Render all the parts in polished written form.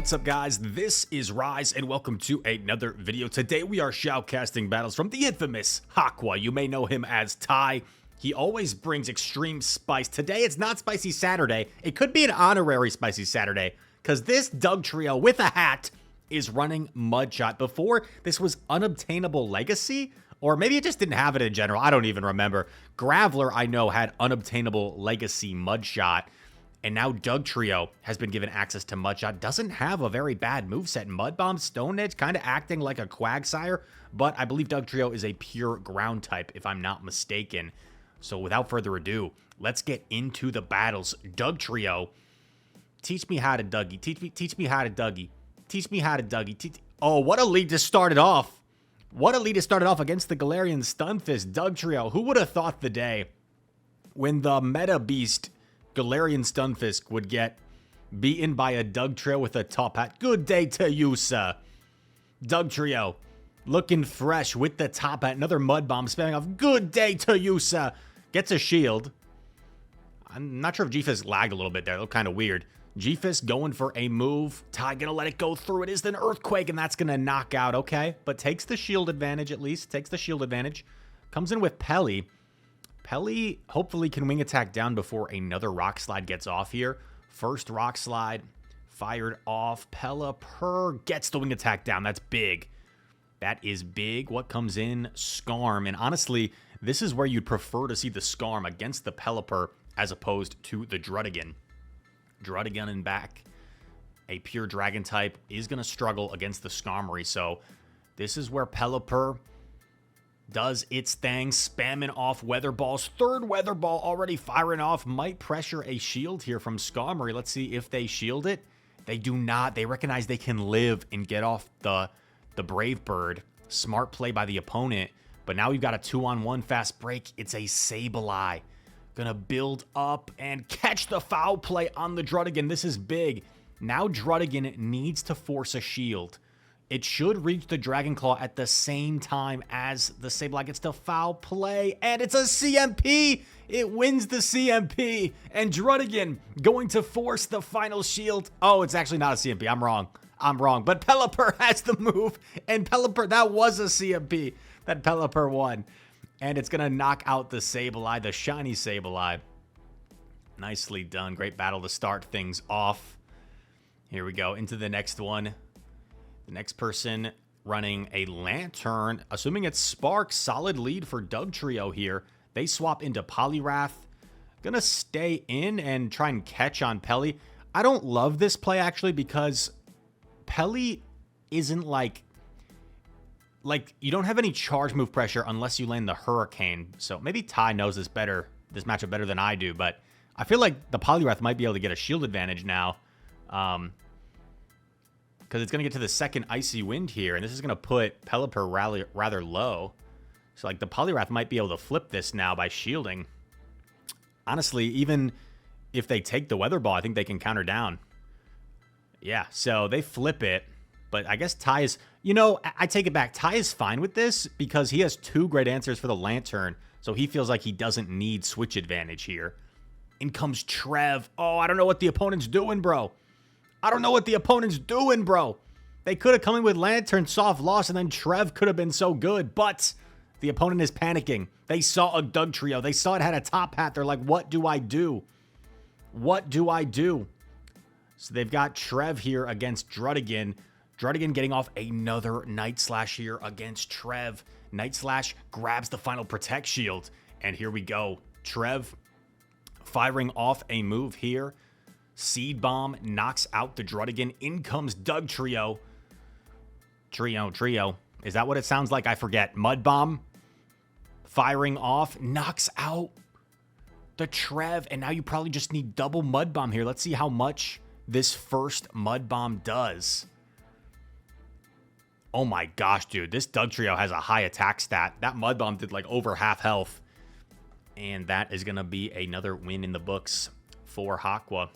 What's up, guys? This is Rise, and welcome to another video. Today we are shoutcasting battles from the infamous Aqua. You may know him as Ty. He always brings extreme spice. Today it's not Spicy Saturday. It could be an honorary Spicy Saturday, because this Dugtrio with a hat is running Mudshot. Before, this was Unobtainable Legacy, or maybe it just didn't have it in general. I don't even remember. Graveler, I know, had Unobtainable Legacy Mudshot. And now Dugtrio has been given access to Mudshot. Doesn't have a very bad moveset. Mud Bomb, Stone Edge, kind of acting like a Quagsire. But I believe Dugtrio is a pure ground type, if I'm not mistaken. So without further ado, let's get into the battles. Dugtrio, teach me how to Dougie. Teach me how to Dougie. Teach me how to Dougie. Oh, what a lead to start it off. What a lead to start it off against the Galarian Stunfisk. Dugtrio, who would have thought the day when the meta beast Galarian Stunfisk would get beaten by a Dugtrio with a top hat. Good day to you, sir. Dugtrio looking fresh with the top hat. Another Mud Bomb spamming off. Good day to you, sir. Gets a shield. I'm not sure if G-Fisk lagged a little bit there. It looked kind of weird. G-Fisk going for a move. Ty gonna let it go through. It is an Earthquake, and that's gonna knock out. Okay, but takes the shield advantage at least. Takes the shield advantage. Comes in with Pelly. Pelly hopefully can wing attack down before another Rock Slide gets off here. First Rock Slide fired off. Pelipper gets the wing attack down. That's big. That is big. What comes in? Scarm. And honestly, this is where you'd prefer to see the Scarm against the Pelipper as opposed to the Druddigon. Druddigon in back. A pure Dragon type is going to struggle against the Skarmory. So this is where Pelipper does its thing, spamming off Weather Balls. Third Weather Ball already firing off. Might pressure a shield here from Skarmory. Let's see if they shield it. They do not. They recognize they can live and get off the Brave Bird. Smart play by the opponent. But now we've got a 2-on-1 fast break. It's a Sableye. Gonna build up and catch the foul play on the Druddigon. This is big. Now Druddigon needs to force a shield. It should reach the Dragon Claw at the same time as the Sableye gets to foul play. And it's a CMP! It wins the CMP. And Druddigon going to force the final shield. Oh, it's actually not a CMP. I'm wrong. But Pelipper has the move. And Pelipper, that was a CMP that Pelipper won. And it's going to knock out the Sableye, the shiny Sableye. Nicely done. Great battle to start things off. Here we go into the next one. The next person running a Lantern, assuming it's Spark. Solid lead for Dugtrio here. They swap into Poliwrath. Gonna stay in and try and catch on Pelly. I don't love this play, actually, because Pelly isn't like you don't have any charge move pressure unless you land the Hurricane. So maybe Ty knows this matchup better than I do, but I feel like the Poliwrath might be able to get a shield advantage now. Because it's going to get to the second Icy Wind here, and this is going to put Pelipper rather low. So, like, the Poliwrath might be able to flip this now by shielding. Honestly, even if they take the Weather Ball, I think they can counter down. Yeah, so they flip it, but I guess Ty is... You know, I take it back. Ty is fine with this because he has two great answers for the Lantern, so he feels like he doesn't need switch advantage here. In comes Trev. Oh, I don't know what the opponent's doing, bro. I don't know what the opponent's doing, bro. They could have come in with Lantern, soft loss, and then Trev could have been so good. But the opponent is panicking. They saw a Dugtrio. They saw it had a top hat. They're like, what do I do? What do I do? So they've got Trev here against Druddigon. Druddigon getting off another Night Slash here against Trev. Night Slash grabs the final Protect Shield. And here we go. Trev firing off a move here. Seed Bomb knocks out the Druddigon. In comes Dugtrio. Trio. Is that what it sounds like? I forget. Mud Bomb firing off. Knocks out the Trev. And now you probably just need double Mud Bomb here. Let's see how much this first Mud Bomb does. Oh my gosh, dude. This Dugtrio has a high attack stat. That Mud Bomb did like over half health. And that is going to be another win in the books for Aqua.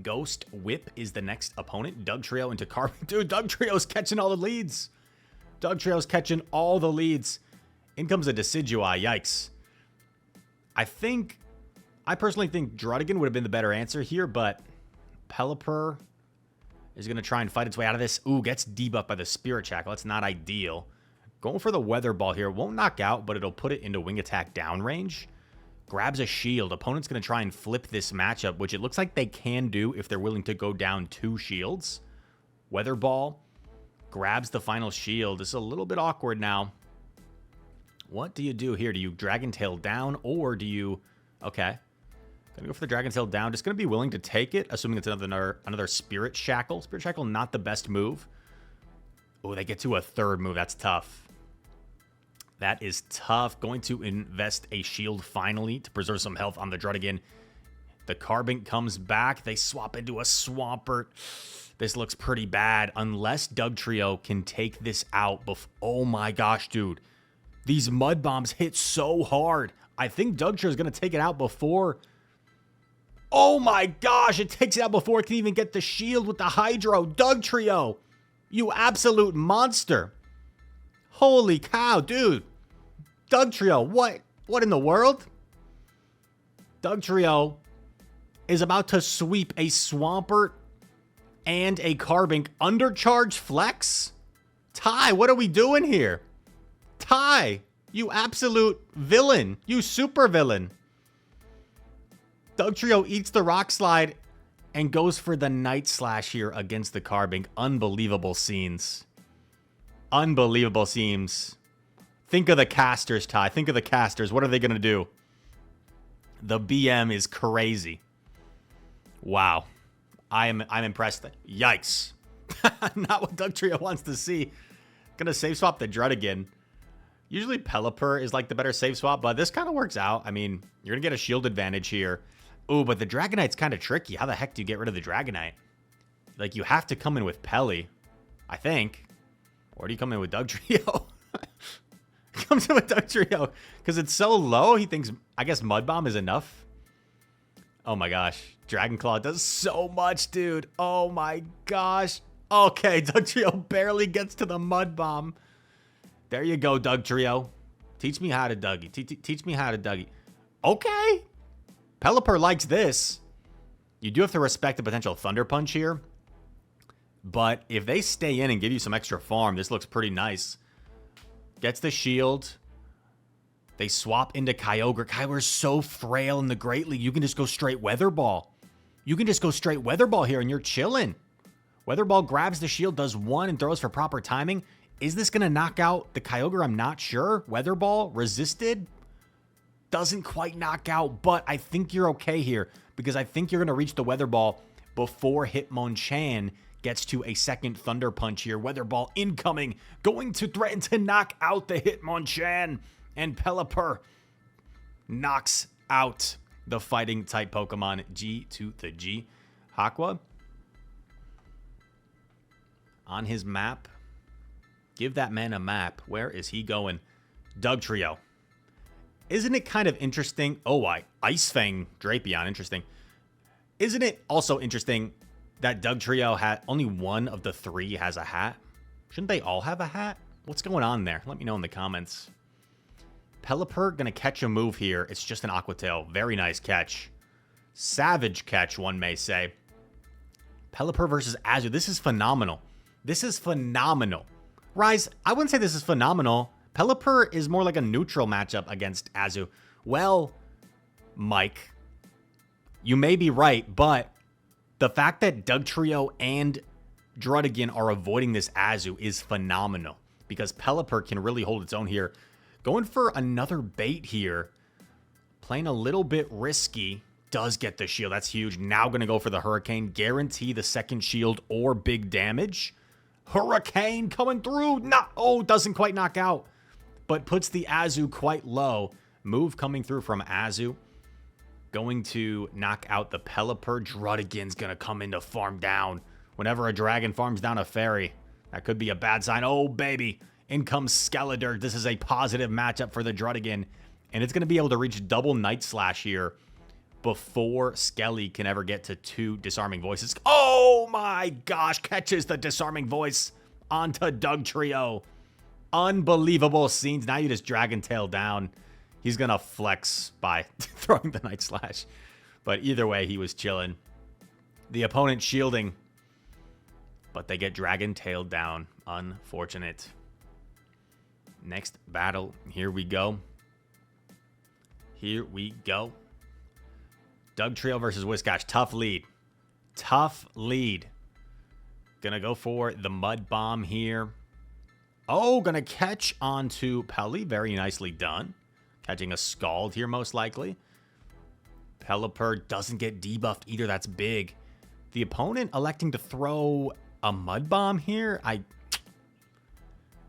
Ghost Whip is the next opponent. Dugtrio into Carbon. Dude, Dugtrio's catching all the leads. Dugtrio's catching all the leads. In comes a Decidueye. Yikes. I personally think Druddigon would have been the better answer here, but Pelipper is going to try and fight its way out of this. Ooh, gets debuffed by the Spirit Shackle. That's not ideal. Going for the Weather Ball here. Won't knock out, but it'll put it into Wing Attack downrange. Grabs a shield. Opponent's going to try and flip this matchup, which it looks like they can do if they're willing to go down 2 shields. Weather Ball grabs the final shield. This is a little bit awkward now. What do you do here? Do you Dragon Tail down, or do you... Okay. Gonna go for the Dragon Tail down. Just gonna be willing to take it, assuming it's another Spirit Shackle. Spirit Shackle, not the best move. Oh, they get to a 3rd move. That's tough. That is tough. Going to invest a shield finally to preserve some health on the Druddigon. The Carbink comes back. They swap into a Swampert. This looks pretty bad unless Dugtrio can take this out. Oh my gosh, dude. These Mud Bombs hit so hard. I think Dugtrio is going to take it out before... Oh my gosh, it takes it out before it can even get the shield with the Hydro. Dugtrio, you absolute monster. Holy cow, dude. Dugtrio, what in the world? Dugtrio is about to sweep a Swampert and a Carbink undercharge flex? Ty, what are we doing here? Ty, you absolute villain. You super villain. Dugtrio eats the Rock Slide and goes for the Night Slash here against the Carbink. Unbelievable scenes. Unbelievable scenes. Think of the casters, Ty. Think of the casters. What are they going to do? The BM is crazy. Wow. I'm impressed. Yikes. Not what Dugtrio wants to see. Gonna save swap the Druddigon. Usually Pelipper is like the better save swap, but this kind of works out. I mean, you're gonna get a shield advantage here. Ooh, but the Dragonite's kind of tricky. How the heck do you get rid of the Dragonite? Like, you have to come in with Pelly, I think. Or do you come in with Dugtrio? Comes in with Dugtrio because it's so low. He thinks, I guess, Mud Bomb is enough. Oh my gosh. Dragon Claw does so much, dude. Oh my gosh. Okay, Dugtrio barely gets to the Mud Bomb. There you go, Dugtrio. Teach me how to Dougie. Teach me how to Dougie. Okay. Pelipper likes this. You do have to respect the potential Thunder Punch here. But if they stay in and give you some extra farm, this looks pretty nice. Gets the shield. They swap into Kyogre. Kyogre's so frail in the Great League. You can just go straight Weather Ball. You can just go straight Weather Ball here and you're chilling. Weather Ball grabs the shield, does 1, and throws for proper timing. Is this going to knock out the Kyogre? I'm not sure. Weather Ball resisted. Doesn't quite knock out, but I think you're okay here because I think you're going to reach the Weather Ball before Hitmonchan gets to a second Thunder Punch here. Weather Ball incoming, going to threaten to knock out the Hitmonchan, and Pelipper knocks out the fighting type Pokemon. G to the G. Aqua on his map. Give that man a map. Where is he going? Dugtrio. Isn't it kind of interesting? Oh, Ice Fang Drapion. Interesting. Isn't it also interesting that Dugtrio had only one of the 3 has a hat? Shouldn't they all have a hat? What's going on there? Let me know in the comments. Pelipper gonna catch a move here. It's just an Aqua Tail. Very nice catch. Savage catch, one may say. Pelipper versus Azu. This is phenomenal. This is phenomenal. Rise, I wouldn't say this is phenomenal. Pelipper is more like a neutral matchup against Azu. Well, Mike, you may be right, but the fact that Dugtrio and Druddigon are avoiding this Azu is phenomenal because Pelipper can really hold its own here. Going for another bait here. Playing a little bit risky. Does get the shield. That's huge. Now going to go for the Hurricane. Guarantee the second shield or big damage. Hurricane coming through. Doesn't quite knock out, but puts the Azu quite low. Move coming through from Azu. Going to knock out the Pelipper. Druddigon's going to come in to farm down. Whenever a dragon farms down a fairy, that could be a bad sign. Oh, baby. In comes Skeletor. This is a positive matchup for the Druddigon, and it's going to be able to reach double Night Slash here before Skelly can ever get to 2 Disarming Voices. Oh my gosh, catches the Disarming Voice onto Dugtrio. Unbelievable scenes. Now you just Dragon Tail down. He's going to flex by throwing the Night Slash. But either way, he was chilling. The opponent shielding. But they get Dragon Tailed down. Unfortunate. Next battle. Here we go. Here we go. Dugtrio versus Whiscash. Tough lead. Tough lead. Gonna go for the Mud Bomb here. Oh, gonna catch onto Pelly. Very nicely done. Catching a Scald here, most likely. Pelipper doesn't get debuffed either. That's big. The opponent electing to throw a Mud Bomb here.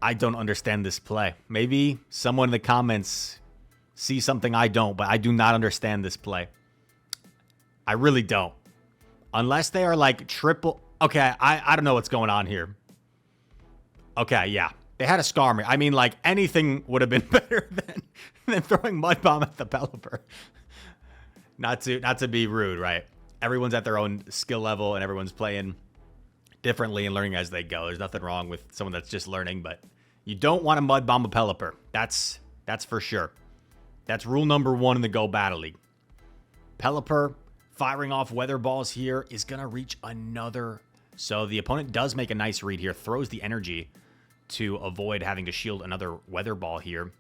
I don't understand this play. Maybe someone in the comments sees something I don't, but I do not understand this play. I really don't. Unless they are like triple... Okay, I don't know what's going on here. Okay, yeah. They had a Skarmory. I mean, like, anything would have been better than throwing Mud Bomb at the Pelipper. Not to be rude, right? Everyone's at their own skill level, and everyone's playing differently and learning as they go. There's nothing wrong with someone that's just learning, but you don't want to Mud Bomb a Pelipper. That's for sure. That's rule number 1 in the Go Battle League. Pelipper firing off Weather Balls here is going to reach another. So the opponent does make a nice read here. Throws the energy to avoid having to shield another Weather Ball here.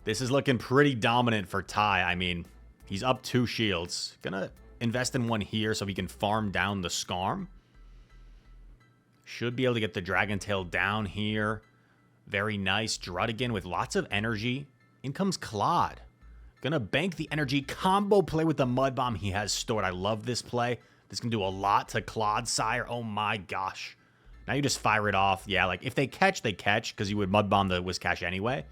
This is looking pretty dominant for Ty. I mean, he's up 2 shields. Gonna invest in 1 here so he can farm down the Skarm. Should be able to get the Dragon Tail down here. Very nice. Druddigan with lots of energy. In comes Claude. Gonna bank the energy. Combo play with the Mud Bomb he has stored. I love this play. This can do a lot to Claude Sire. Oh my gosh. Now you just fire it off. Yeah, like if they catch, they catch because you would Mud Bomb the Whiscash anyway.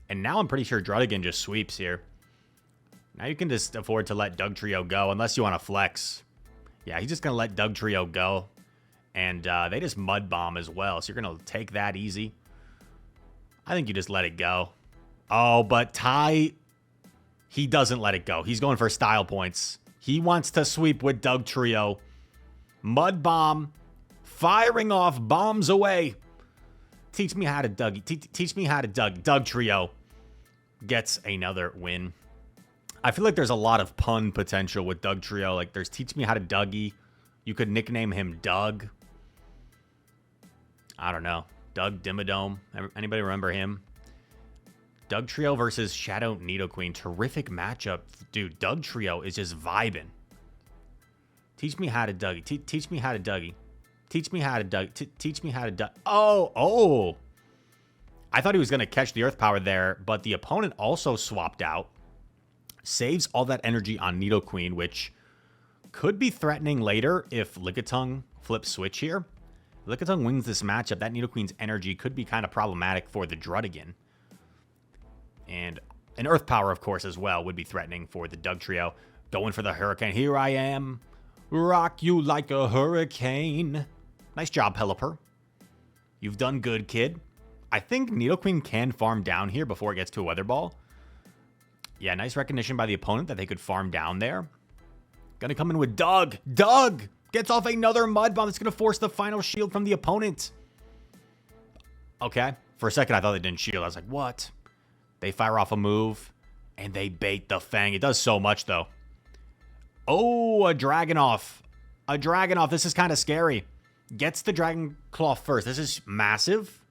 And now I'm pretty sure Druddigan just sweeps here. Now you can just afford to let Dugtrio go unless you want to flex. Yeah, he's just going to let Dugtrio go. And they just Mud Bomb as well. So you're going to take that easy. I think you just let it go. Oh, but Ty, he doesn't let it go. He's going for style points. He wants to sweep with Dugtrio. Mud Bomb. Firing off bombs away. Teach me how to Dougie. Teach me how to Dugtrio gets another win. I feel like there's a lot of pun potential with Dugtrio. Like there's teach me how to Dougie. You could nickname him Doug. I don't know. Doug Dimmadome. Anybody remember him? Dugtrio versus Shadow Nidoqueen. Terrific matchup. Dude, Dugtrio is just vibing. Teach me how to Dougie. Teach me how to Dougie. Teach me how to teach me how to Oh. I thought he was going to catch the Earth Power there, but the opponent also swapped out. Saves all that energy on Nidoqueen, which could be threatening later if Lickitung flips switch here. If Lickitung wins this matchup, that Nidoqueen's energy could be kind of problematic for the Druddigan. And an Earth Power, of course, as well, would be threatening for the Dugtrio. Going for the Hurricane. Here I am. Rock you like a hurricane. Nice job, Pelipper. You've done good, kid. I think Nidoqueen can farm down here before it gets to a Weather Ball. Yeah, nice recognition by the opponent that they could farm down there. Gonna come in with Doug. Doug gets off another Mud Bomb that's gonna force the final shield from the opponent. Okay. For a second, I thought they didn't shield. I was like, what? They fire off a move, and they bait the Fang. It does so much, though. Oh, a Dragonoff. A Dragonoff. This is kind of scary. Gets the Dragon Claw first. This is massive.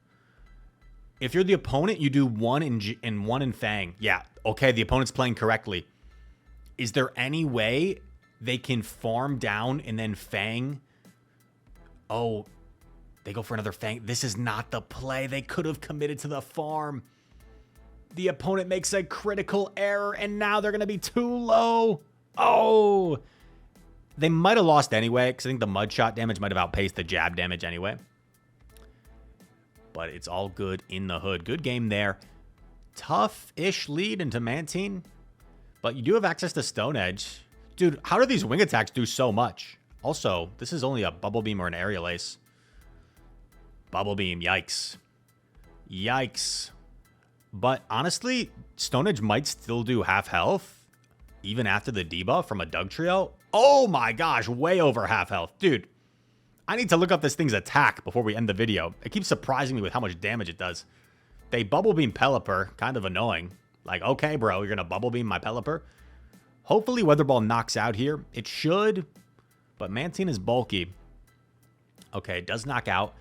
If you're the opponent, you do 1 in 1 in Fang. Yeah, okay, the opponent's playing correctly. Is there any way they can farm down and then Fang? Oh, they go for another Fang. This is not the play. They could have committed to the farm. The opponent makes a critical error, and now they're going to be too low. Oh, they might have lost anyway, because I think the Mud Shot damage might have outpaced the jab damage anyway. But it's all good in the hood. Good game there. Tough-ish lead into Mantine, but you do have access to Stone Edge. Dude, how do these wing attacks do so much? Also, this is only a Bubble Beam or an Aerial Ace. Bubble Beam, yikes. Yikes. But honestly, Stone Edge might still do half health, even after the debuff from a Dugtrio. Oh my gosh, way over half health. Dude, I need to look up this thing's attack before we end the video. It keeps surprising me with how much damage it does. They Bubble Beam Pelipper, kind of annoying. Like, okay, bro, you're going to Bubble Beam my Pelipper? Hopefully Weather Ball knocks out here. It should, but Mantine is bulky. Okay, it does knock out.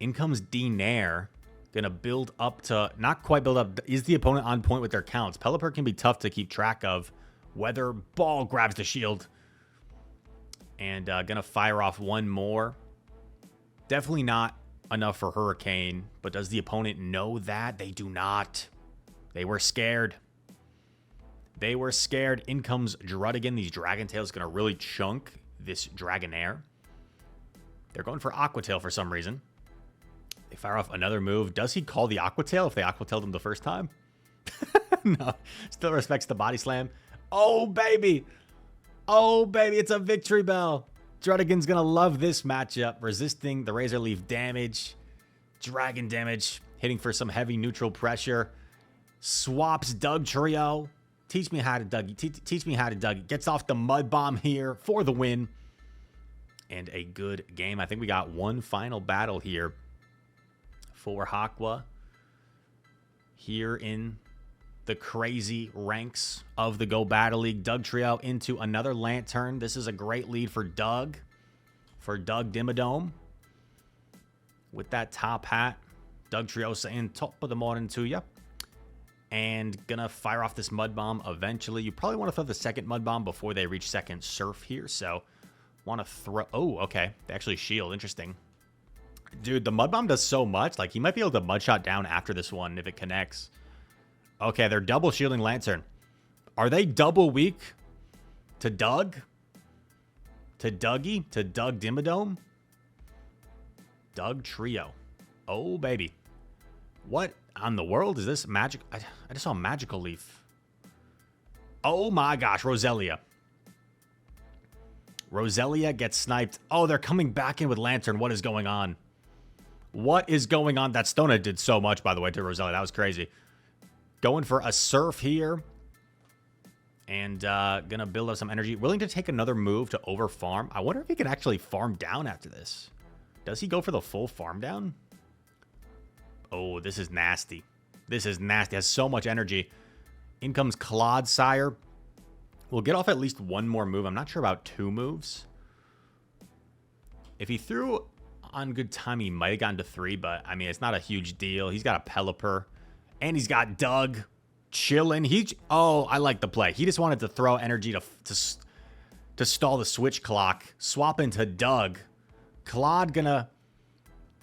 In comes D-Nair. Gonna build up to, not quite build up. Is the opponent on point with their counts? Pelipper can be tough to keep track of. Weather Ball grabs the shield. And gonna fire off one more. Definitely not enough for Hurricane. But does the opponent know that? They do not. They were scared. They were scared. In comes Druddigon. These Dragon Tails gonna really chunk this Dragonair. They're going for Aqua Tail for some reason. They fire off another move. Does he call the Aqua Tail if they Aqua Tailed him the first time? No. Still respects the Body Slam. Oh, baby. Oh, baby. It's a Victory Bell. Druddigon's going to love this matchup. Resisting the Razor Leaf damage. Dragon damage. Hitting for some heavy neutral pressure. Swaps Dugtrio. Teach me how to Dougie. Teach me how to Dougie. Gets off the Mud Bomb here for the win. And a good game. I think we got one final battle here for Aqua here in the crazy ranks of the Go Battle League. Dugtrio into another Lantern. This is a great lead for Doug Dimmadome. With that top hat, Dugtrio saying top of the morning to you. And gonna fire off this Mud Bomb eventually. You probably want to throw the second Mud Bomb before they reach second Surf here. So, want to throw... Oh, okay. They actually shield. Interesting. Dude, the Mud Bomb does so much. Like, he might be able to Mud Shot down after this one if it connects. Okay, they're double shielding Lantern. Are they double weak to Doug? To Dougie? To Doug Dimmadome? Dugtrio. Oh, baby. What on the world is this magic? I just saw Magical Leaf. Oh, my gosh. Roselia. Roselia gets sniped. Oh, they're coming back in with Lantern. What is going on? What is going on? That Stona did so much, by the way, to Roselia. That was crazy. Going for a Surf here. And gonna build up some energy. Willing to take another move to over farm. I wonder if he can actually farm down after this. Does he go for the full farm down? Oh, this is nasty. This is nasty. Has so much energy. In comes Clodsire. We'll get off at least one more move. I'm not sure about two moves. If he threw on good time, he might have gotten to three, but I mean, it's not a huge deal. He's got a Pelipper, and he's got Doug chilling. Oh, I like the play. He just wanted to throw energy to stall the switch clock. Swap into Doug. Claude gonna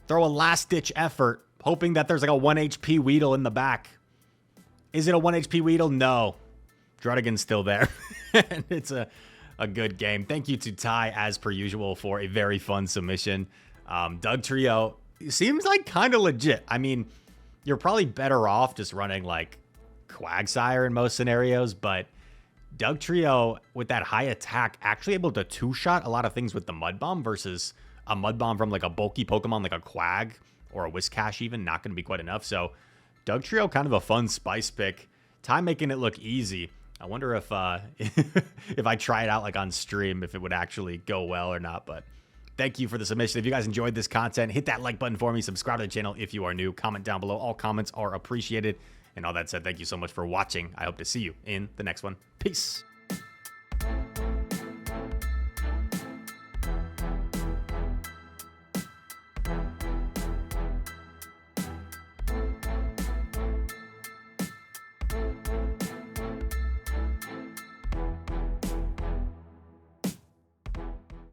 throw a last-ditch effort, hoping that there's like a 1 HP Weedle in the back. Is it a 1 HP Weedle? No. Druddigon's still there. And it's a good game. Thank you to Ty, as per usual, for a very fun submission. Dugtrio seems like kind of legit. I mean, you're probably better off just running like Quagsire in most scenarios, but Dugtrio with that high attack actually able to two-shot a lot of things with the Mud Bomb versus a Mud Bomb from like a bulky Pokemon like a Quag or a Whiscash even, not going to be quite enough. So Dugtrio kind of a fun spice pick. Ty making it look easy. I wonder if if I try it out like on stream, if it would actually go well or not. But thank you for the submission. If you guys enjoyed this content, hit that like button for me. Subscribe to the channel if you are new. Comment down below. All comments are appreciated. And all that said, thank you so much for watching. I hope to see you in the next one. Peace.